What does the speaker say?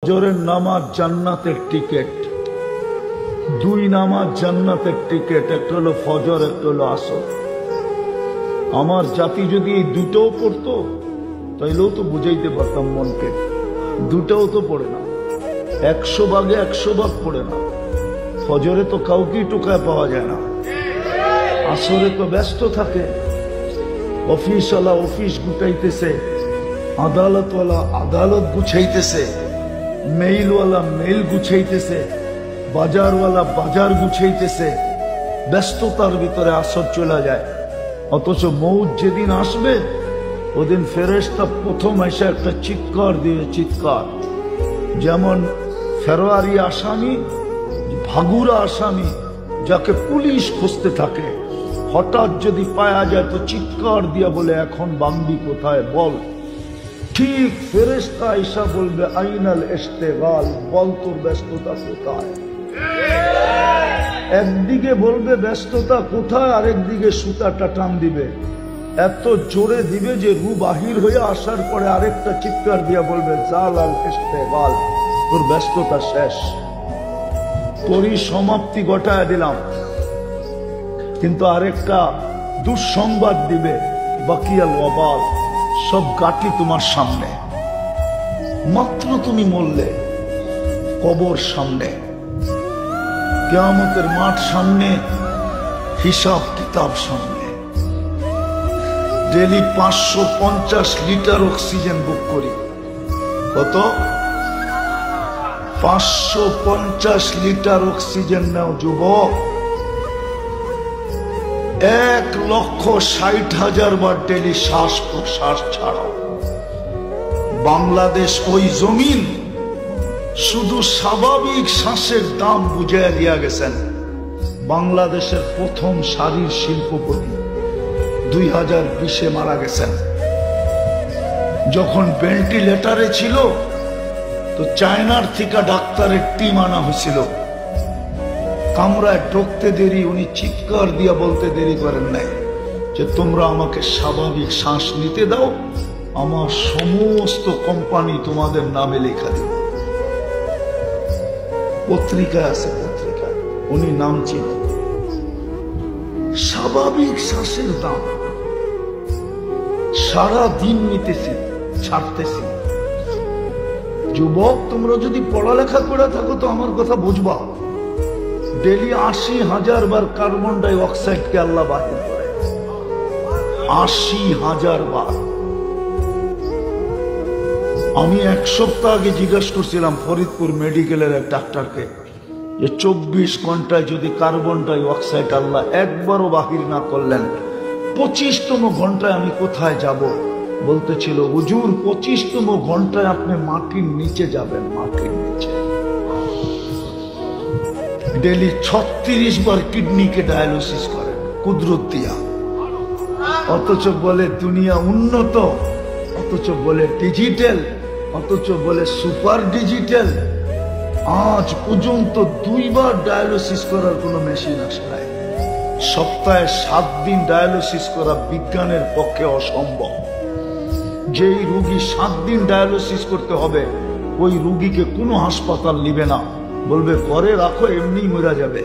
ফজরের নামাজ জান্নাতের টিকিট, দুই নামাজ জান্নাতের টিকিট, একটা হলো ফজর, একটা হলো আসর। আমার জাতি যদি এই দুটোও পড়তো তাইলেও তো বুঝাইতে পারতাম মনকে। দুটাও তো পড়ে না, 100 ভাগে 100 ভাগ পড়ে না। ফজরে তো কাউকেই টোকায় পাওয়া যায় না, আসরে তো ব্যস্ত থাকে, অফিসওয়ালা অফিস গুটাইতেছে, আদালতওয়ালা আদালত গুছাইতেছে, মেইলওয়ালা মেইল গুছাইতেছে, বাজারওয়ালা বাজার গুছাইতেছে। ব্যস্ততার ভিতরে আসর চলে যায়। অথচ মৌত যেদিন আসবে ওদিন ফেরেশতা প্রথম এসে একটা চিৎকার দিবে, চিৎকার। যেমন ফেরোয়ারি আসামি, ভাগুরা আসামি যাকে পুলিশ খুঁজতে থাকে, হঠাৎ যদি পাওয়া যায় তো চিৎকার দিয়া বলে এখন বান্দি কোথায় বল। ঠিক ফেরেশতা ঈসা বলবে আইনাল ইশতিগাল, বল তোর ব্যস্ততা কোথায়। একদিকে বলবে ব্যস্ততা কোথায়, আরেকদিকে সুতাটা টান দিবে, এত জোরে দিবে যে রু বাহির হয়ে আসার পরে আরেকটা চিৎকার দিয়া বলবে জালাল ইশতিগাল, তোর ব্যস্ততা শেষ, তোরই সমাপ্তি ঘটায় দিলাম। কিন্তু আরেকটা দুঃসংবাদ দিবে বাকিয়াল ওয়াবাল, সব গাটি তোমার সামনে। মাত্র তুমি মরলে, কবর সামনে, কিয়ামতের মাঠ সামনে, হিসাব কিতাব সামনে। ডেলি 550 লিটার অক্সিজেন বুক করি। কত? 550 লিটার অক্সিজেন নাও যুবক। 1,60,000 বার ডেলি শ্বাস প্রশ্বাস ছাড়াও। বাংলাদেশ ওই জমিন শুধু স্বাভাবিক শ্বাসের দাম বুঝাইয়া দিয়া গেছেন। বাংলাদেশের প্রথম সারির শিল্পপতি 2020-এ মারা গেছেন। যখন ভেন্টিলেটারে ছিল তো চায়নার থেকে ডাক্তারের টিম আনা হয়েছিল। কামরায় ঢুকতে দেরি উনি চিৎকার দিয়া বলতে দেরি করেন নাই যে তোমরা আমাকে স্বাভাবিক শ্বাস নিতে দাও, আমার সমস্ত কোম্পানি তোমাদের নামে লেখা দেব। পত্রিকায় আছে, পত্রিকায় উনি নাম ছিল। স্বাভাবিক শ্বাসের দাম সারা দিন নিতেছি, ছাড়তেছি। যুবক, তোমরা যদি পড়ালেখা করে থাকো তো আমার কথা বুঝবা। ডেলি 80,000 বার কার্বন ডাই অক্সাইডকে আল্লাহ বাহির করে, 80,000 বার। আমি 1 সপ্তাহ আগে জিজ্ঞাসা করছিলাম ফরিদপুর মেডিকেলের এক ডাক্তারকে যে 24 ঘন্টায় যদি কার্বন ডাই অক্সাইড আল্লাহ একবারও বাহির না করলেন, 25তম ঘন্টায় আমি কোথায় যাব? বলতেছিল হুজুর 25তম ঘন্টায় আপনি মাটির নিচে যাবেন, মাটির নিচে। ডেলি 36 বার কিডনিকে ডায়ালিসিস করেন কুদরত দিয়া। অথচ বলে দুনিয়া উন্নত, অথচ বলে ডিজিটাল, অথচ বলে সুপার ডিজিটাল। আজ পর্যন্ত 2 বার ডায়ালিসিস করার কোনো মেশিন আসে নাই। সপ্তাহে 7 দিন ডায়ালিসিস করা বিজ্ঞানের পক্ষে অসম্ভব। যেই রোগী 7 দিন ডায়ালিসিস করতে হবে ওই রোগীকে কোনো হাসপাতাল নিবে না, বলবে ঘরে রাখো এমনি মরা যাবে।